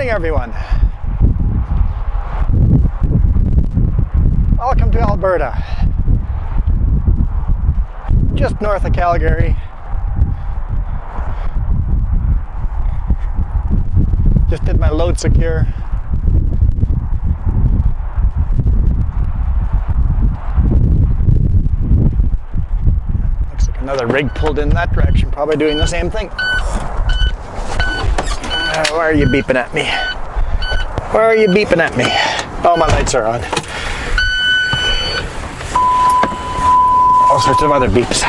morning, everyone. Welcome to Alberta, just north of Calgary. Just did my load secure. Looks like another rig pulled in that direction, probably doing the same thing. Why are you beeping at me? Why are you beeping at me? Oh, my lights are on. All sorts of other beeps.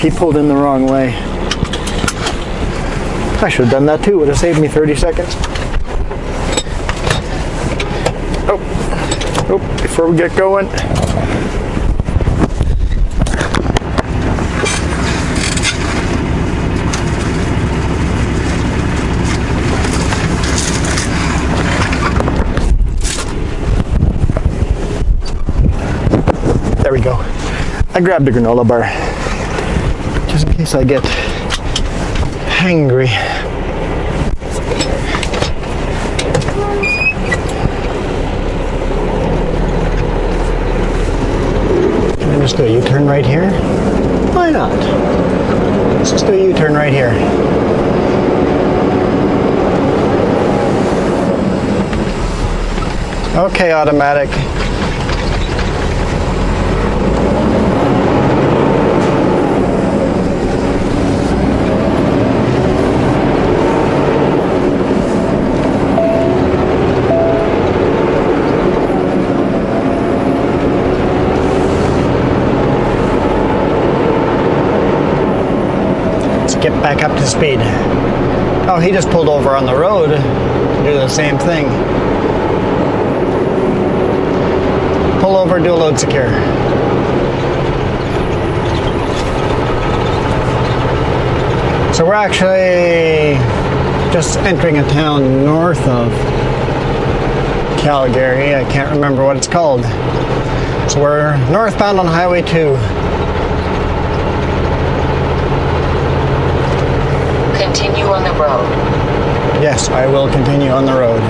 He pulled in the wrong way. I should have done that too. Would have saved me 30 seconds. Oh, before we get going. There we go. I grabbed a granola bar just in case I get hangry. Let's do a U-turn right here. Why not? Let's just do a U-turn right here. Okay, automatic. Get back up to speed. Oh, he just pulled over on the road to do the same thing. Pull over, do a load secure. So we're actually just entering a town north of Calgary. I can't remember what it's called. So we're northbound on Highway 2. Continue on the road. Yes, I will continue on the road.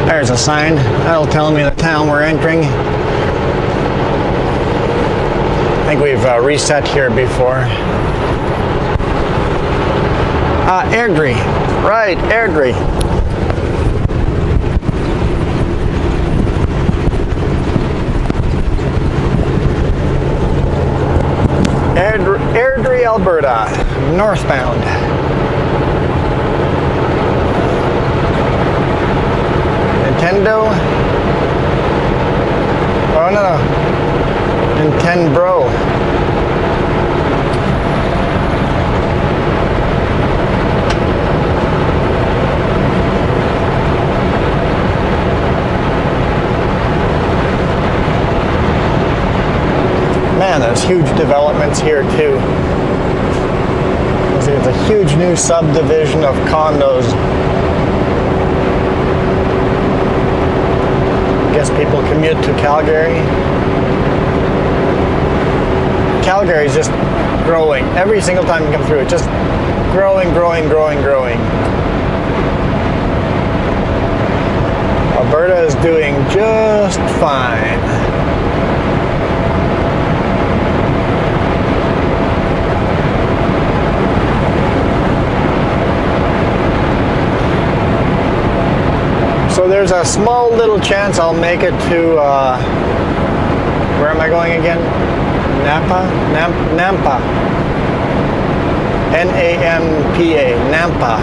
There's a sign. That'll tell me the town we're entering. I think we've reset here before. Airdrie. Right, Airdrie. Airdrie, Alberta, northbound. Nintendo. Oh no, Nintendo. Man, there's huge developments here too. There's a huge new subdivision of condos. I guess people commute to Calgary. Calgary is just growing. Every single time you come through, it's just growing. Alberta is doing just fine. So there's a small little chance I'll make it to, where am I going again? Nampa? Nampa. N-A-M-P-A, Nampa.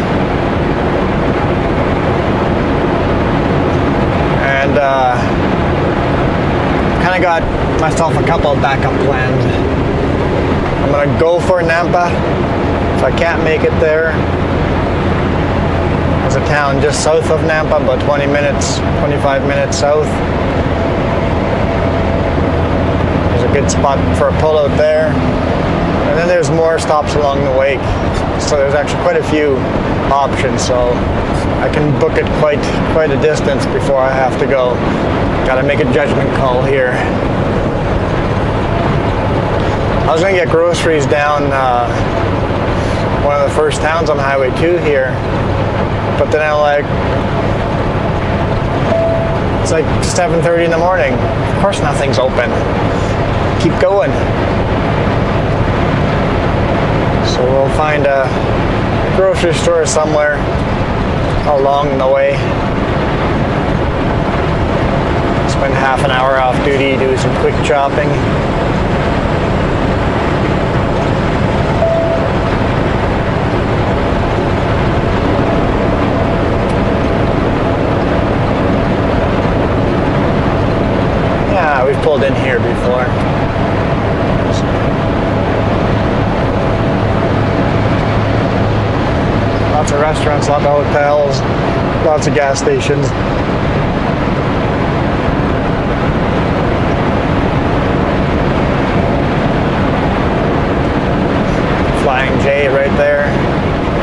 And kind of got myself a couple of backup plans. I'm going to go for Nampa. If I can't make it there, there's a town just south of Nampa, about 20 minutes, 25 minutes south. There's a good spot for a pullout there. And then there's more stops along the way. So there's actually quite a few options. So I can book it quite a distance before I have to go. Got to make a judgment call here. I was going to get groceries down one of the first towns on Highway 2 here. But then I'm like, it's like 7:30 in the morning. Of course nothing's open. Keep going. So we'll find a grocery store somewhere along the way. Spend half an hour off duty, do some quick shopping. Yeah, we've pulled in here before. Lots of restaurants, lots of hotels, lots of gas stations. Flying J right there,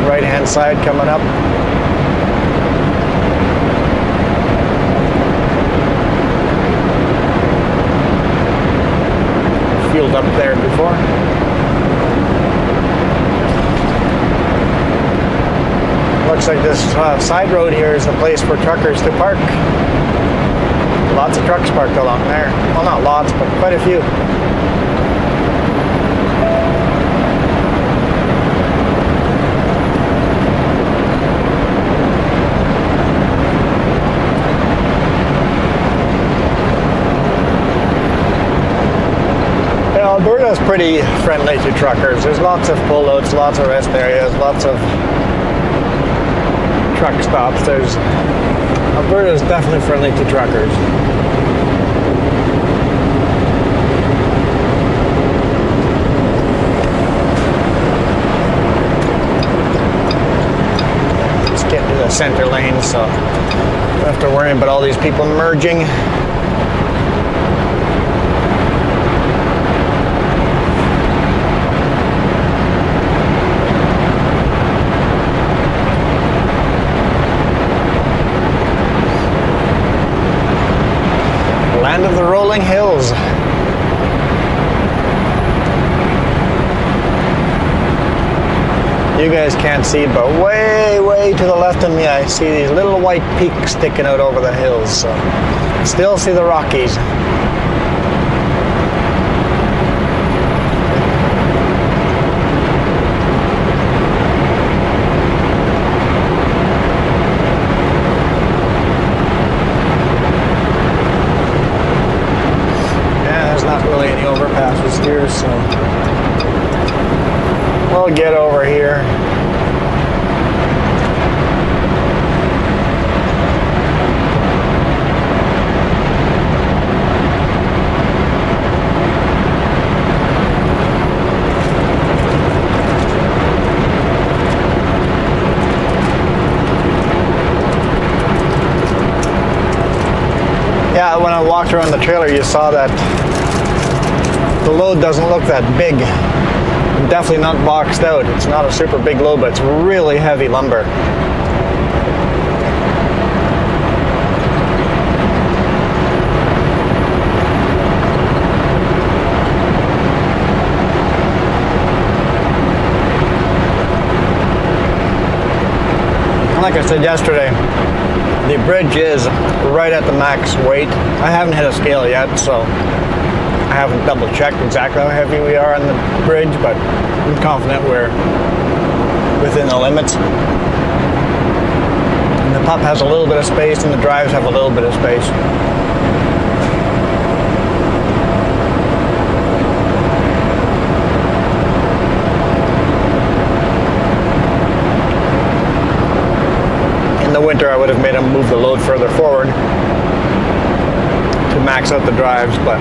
right hand side coming up. Fueled up there before. Looks like this side road here is a place for truckers to park. Lots of trucks parked along there. Well, not lots, but quite a few. Alberta is pretty friendly to truckers. There's lots of pullouts, lots of rest areas, lots of truck stops. Alberta is definitely friendly to truckers. Let's get to the center lane, so don't have to worry about all these people merging. Land of the rolling hills. You guys can't see, but way to the left of me, I see these little white peaks sticking out over the hills. So still see the Rockies. Not really any overpasses here, so we'll get over here. Yeah, when I walked around the trailer, you saw that the load doesn't look that big. Definitely not boxed out. It's not a super big load, but it's really heavy lumber. Like I said yesterday, the bridge is right at the max weight. I haven't hit a scale yet, so I haven't double checked exactly how heavy we are on the bridge, but I'm confident we're within the limits. And the pup has a little bit of space and the drives have a little bit of space. In the winter I would have made him move the load further forward to max out the drives, but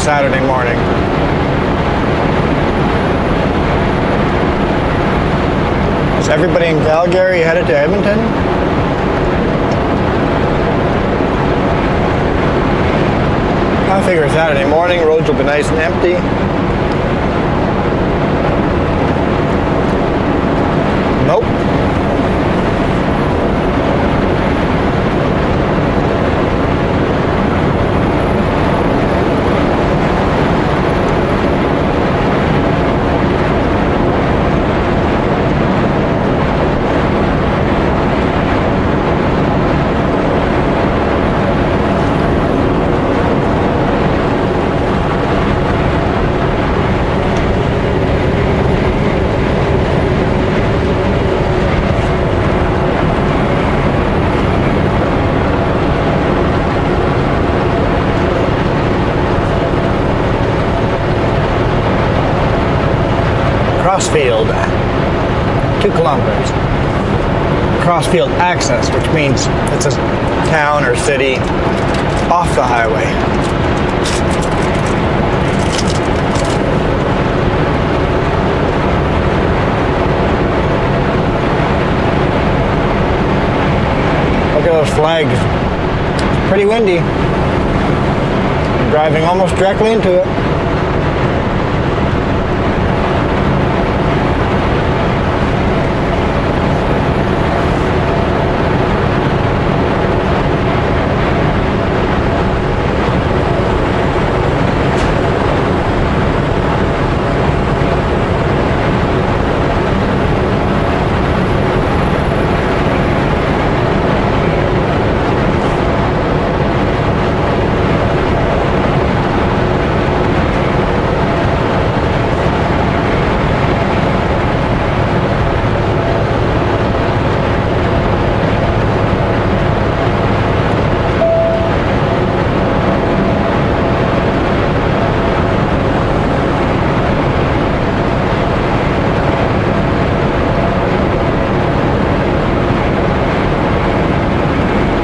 Saturday morning. Is everybody in Calgary headed to Edmonton? I figure Saturday morning, roads will be nice and empty. Nope. Crossfield, 2 kilometers. Crossfield access, which means it's a town or city off the highway. Look at those flags. It's pretty windy. I'm driving almost directly into it.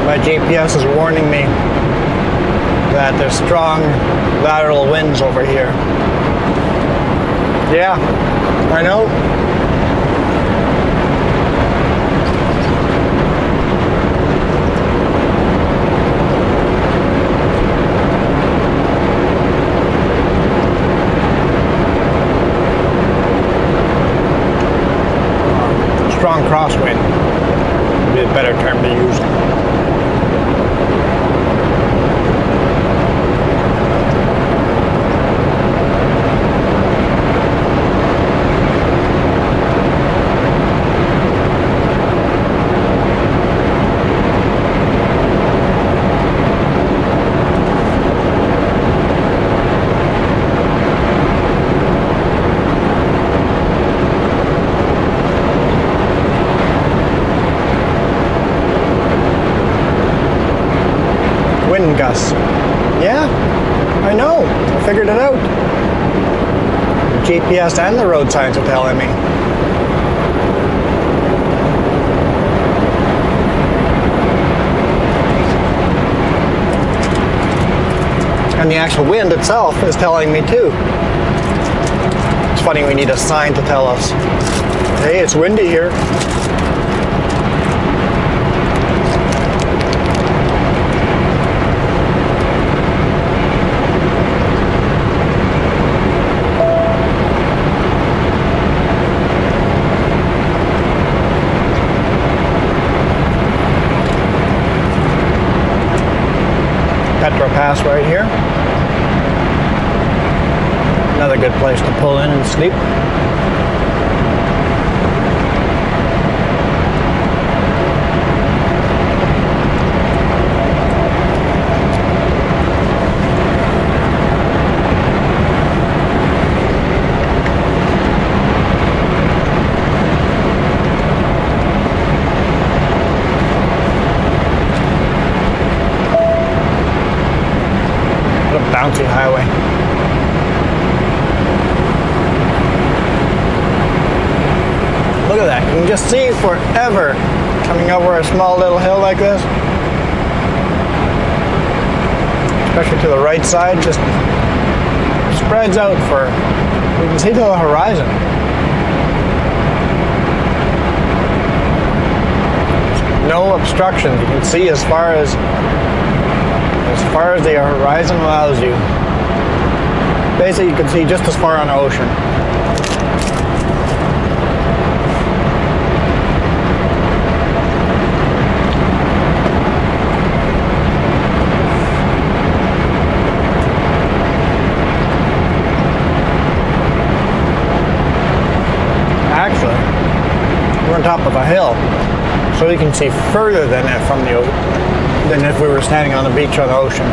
My GPS is warning me that there's strong lateral winds over here. Yeah, I know. Strong crosswind would be a better term to use. Wind gusts. Yeah, I know. I figured it out. GPS and the road signs are telling me. And the actual wind itself is telling me too. It's funny, we need a sign to tell us, hey, it's windy here. Petro Pass right here. Another good place to pull in and sleep. Bouncy highway. Look at that. You can just see forever coming over a small little hill like this. Especially to the right side, just spreads out for, you can see to the horizon. No obstructions. You can see as far as the horizon allows you. Basically, you can see just as far on the ocean. Actually, we're on top of a hill, so you can see further than that from the than if we were standing on the beach or the ocean.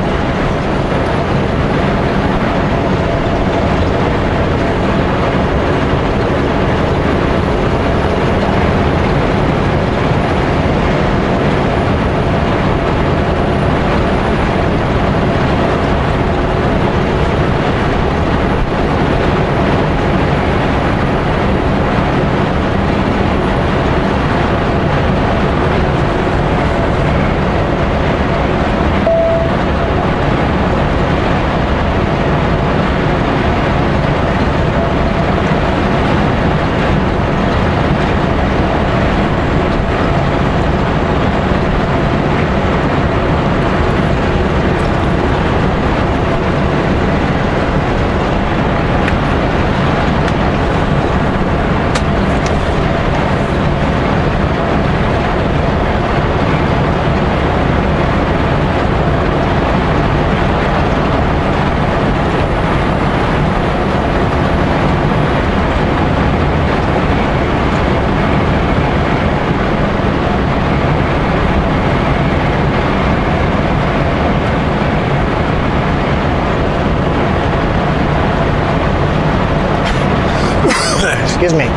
Excuse me.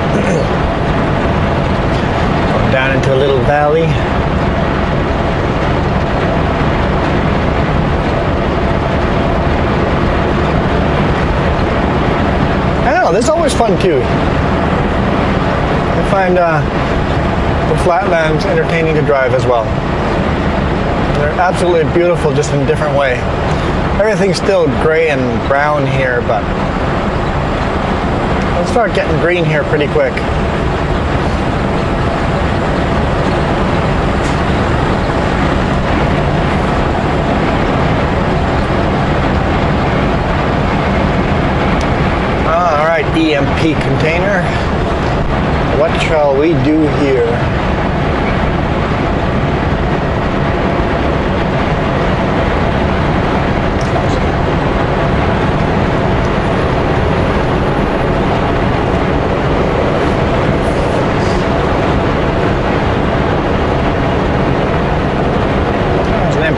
Going down into a little valley. I don't know, this is always fun too. I find the flatlands entertaining to drive as well. They're absolutely beautiful, just in a different way. Everything's still gray and brown here, but it'll start getting green here pretty quick. All right, EMP container. What shall we do here?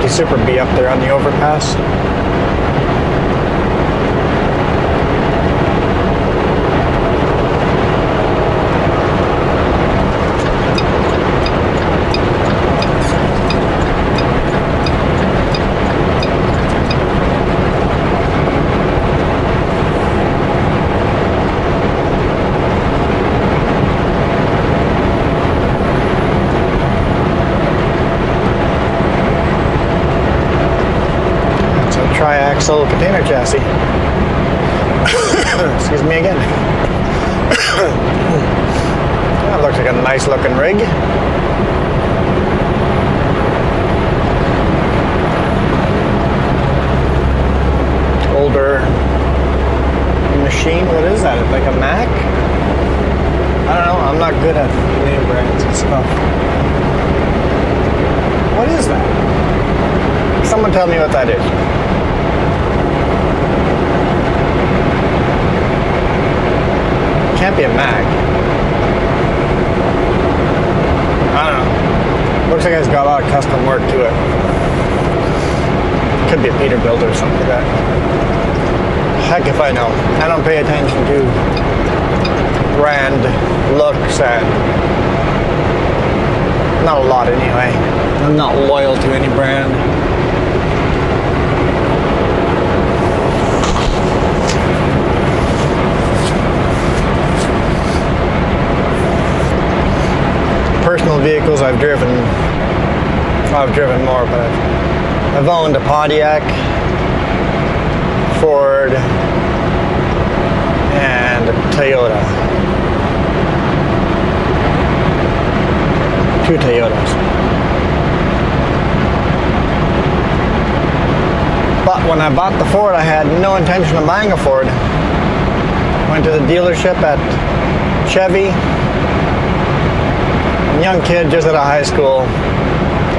Super B up there on the overpass. Tri-axle container chassis. Excuse me again. That looks like a nice looking rig. Older machine. What is that? It's like a Mac? I don't know. I'm not good at name brands and stuff. What is that? Someone tell me what that is. Can't be a Mac. I don't know. Looks like it's got a lot of custom work to it. Could be a Peterbilt or something like that. Heck if I know. I don't pay attention to brand looks and not a lot anyway. I'm not loyal to any brand. Personal vehicles I've driven more, but I've owned a Pontiac, Ford, and a Toyota. 2 Toyotas. But when I bought the Ford, I had no intention of buying a Ford. Went to the dealership at Chevy. Young kid just out of high school.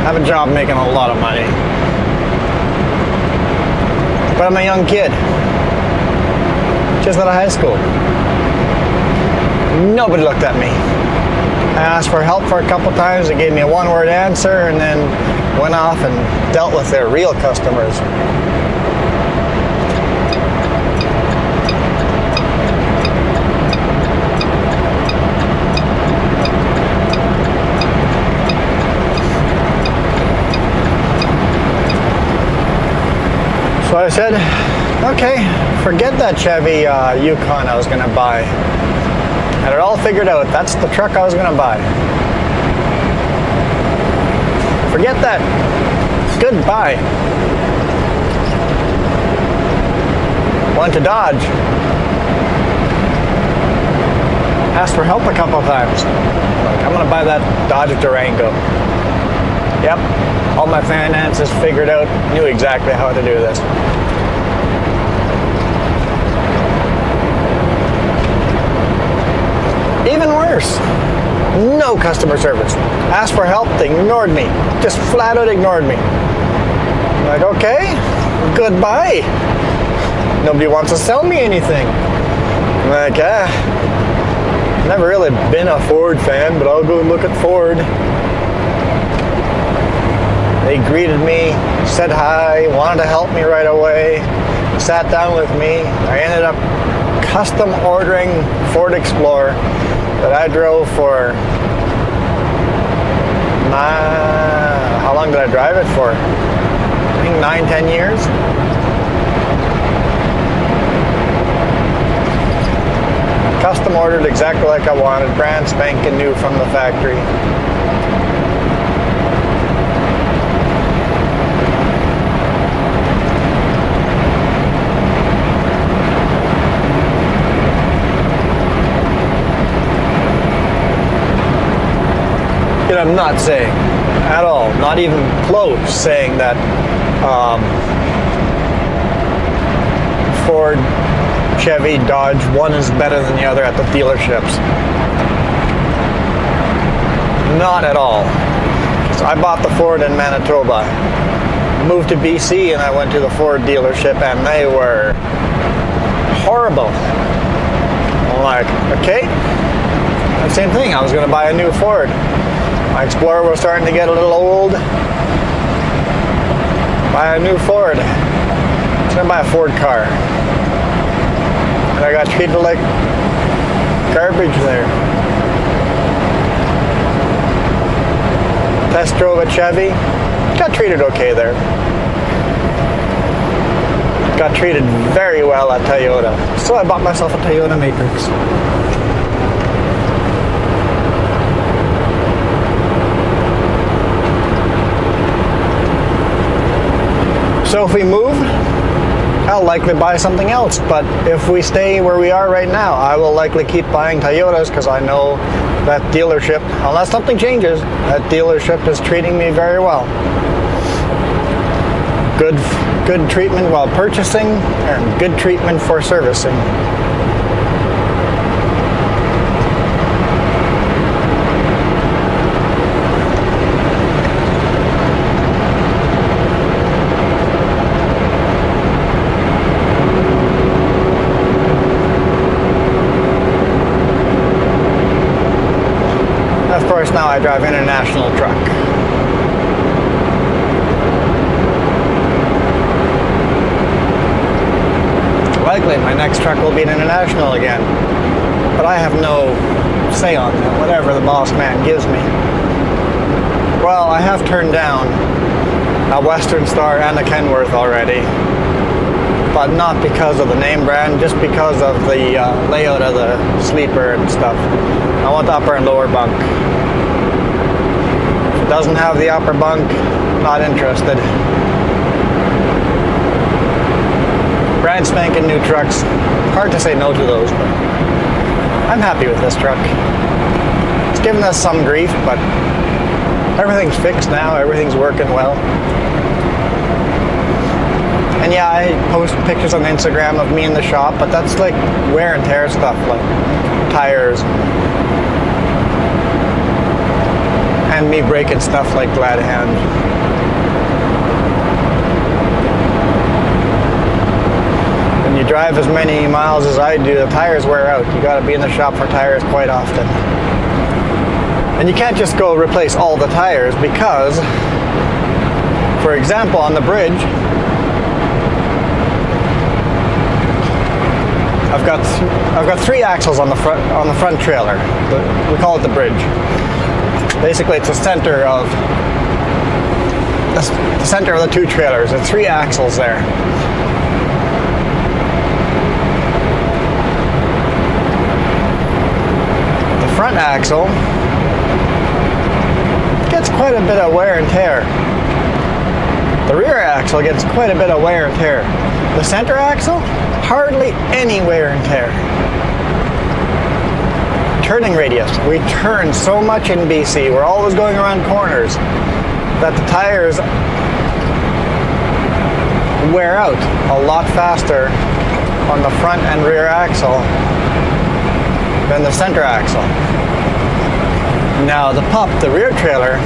Have a job making a lot of money. But I'm a young kid. Just out of high school. Nobody looked at me. I asked for help for a couple times. They gave me a one-word answer and then went off and dealt with their real customers. So I said, okay, forget that Chevy Yukon I was going to buy. I had it all figured out. That's the truck I was going to buy. Forget that. Goodbye. Went to Dodge. Asked for help a couple of times. Like, I'm going to buy that Dodge Durango. Yep. All my finances figured out. Knew exactly how to do this. Even worse, no customer service. Asked for help, they ignored me. Just flat out ignored me. I'm like, okay, goodbye. Nobody wants to sell me anything. I'm like, never really been a Ford fan, but I'll go look at Ford. They greeted me, said hi, wanted to help me right away, sat down with me. I ended up custom ordering Ford Explorer that I drove for, how long did I drive it for? I think 9-10 years. Custom ordered exactly like I wanted, brand spanking new from the factory. I'm not saying at all, not even close, saying that Ford, Chevy, Dodge, one is better than the other at the dealerships. Not at all. So I bought the Ford in Manitoba, moved to BC, and I went to the Ford dealership, and they were horrible. I'm like, okay, same thing. I was going to buy a new Ford. My Explorer was starting to get a little old. Buy a new Ford. I was going to buy a Ford car. And I got treated like garbage there. Test drove a Chevy. Got treated okay there. Got treated very well at Toyota. So I bought myself a Toyota Matrix. So if we move, I'll likely buy something else. But if we stay where we are right now, I will likely keep buying Toyotas because I know that dealership, unless something changes, that dealership is treating me very well. Good treatment while purchasing and good treatment for servicing. Of course, now I drive international truck. Likely my next truck will be an international again, but I have no say on that, whatever the boss man gives me. Well, I have turned down a Western Star and a Kenworth already, but not because of the name brand, just because of the layout of the sleeper and stuff. I want the upper and lower bunk. If it doesn't have the upper bunk, not interested. brand spanking new trucks. Hard to say no to those, but I'm happy with this truck. It's given us some grief, but everything's fixed now. Everything's working well. And yeah, I post pictures on Instagram of me in the shop, but that's like wear and tear stuff, like tires and me breaking stuff like glad hand. When you drive as many miles as I do, the tires wear out. You got to be in the shop for tires quite often. And you can't just go replace all the tires because, for example, on the bridge, I've got 3 axles on the front trailer. We call it the bridge. Basically, it's the center of the 2 trailers. There's 3 axles there. The front axle gets quite a bit of wear and tear. The rear axle gets quite a bit of wear and tear. The center axle, hardly any wear and tear. Turning radius. We turn so much in BC. We're always going around corners that the tires wear out a lot faster on the front and rear axle than the center axle. Now the rear trailer,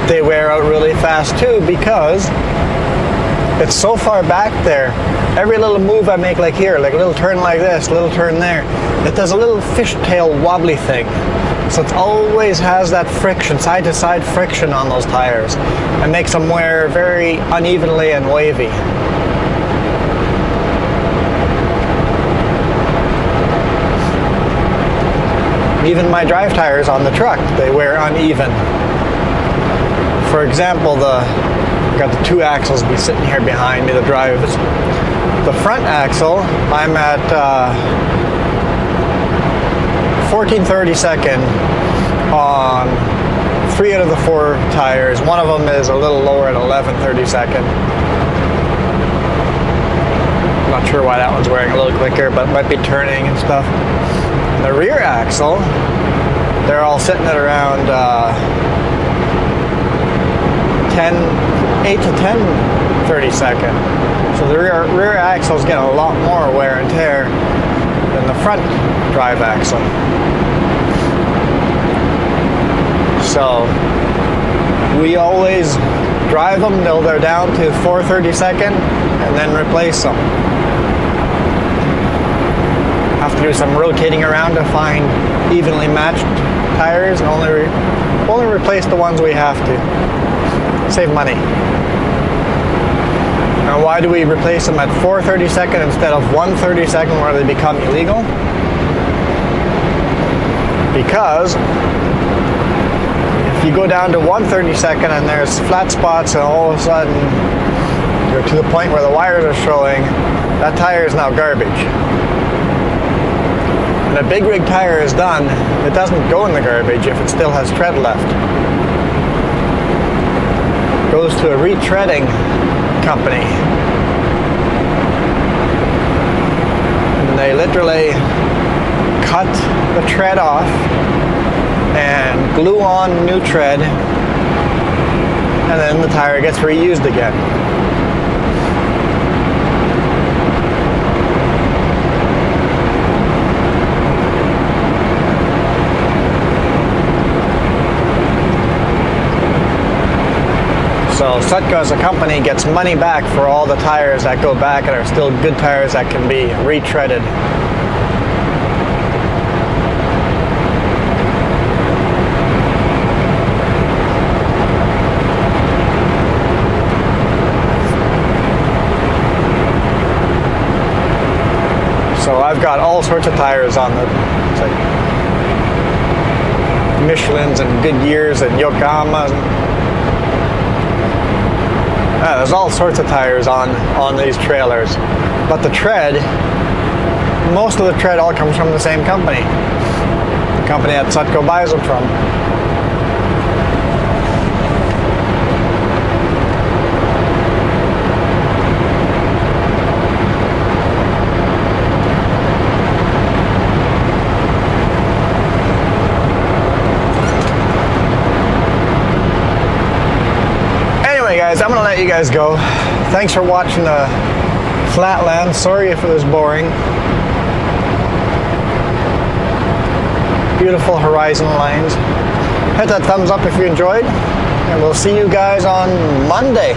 they wear out really fast too because it's so far back there. Every little move I make, like here, like a little turn like this, a little turn there, it does a little fishtail wobbly thing. So it always has that friction, side to side friction on those tires, and makes them wear very unevenly and wavy. Even my drive tires on the truck, they wear uneven. For example, I've got the 2 axles be sitting here behind me, the drives. The front axle, I'm at 14/32 on 3 out of the 4 tires. One of them is a little lower at 11/32. I'm not sure why that one's wearing a little quicker, but it might be turning and stuff. The rear axle, they're all sitting at around 8 to 10/32. So the rear axles get a lot more wear and tear than the front drive axle. So we always drive them till they're down to 4/32 and then replace them. Have to do some rotating around to find evenly matched tires and only replace the ones we have to. Save money. Now, why do we replace them at 4/32 instead of 1/32 where they become illegal? Because if you go down to 1/32 and there's flat spots and all of a sudden you're to the point where the wires are showing, that tire is now garbage. When a big rig tire is done, it doesn't go in the garbage if it still has tread left. It goes to a retreading company. And they literally cut the tread off and glue on new tread, and then the tire gets reused again. So Sutka as a company gets money back for all the tires that go back and are still good tires that can be retreaded. So I've got all sorts of tires on the Michelins and Goodyears and Yokohamas. There's all sorts of tires on these trailers, but the tread, most of the tread all comes from the same company, the company that Sutco buys them from. you guys go. Thanks for watching the Flatland. Sorry if it was boring. Beautiful horizon lines. Hit that thumbs up if you enjoyed, and we'll see you guys on Monday.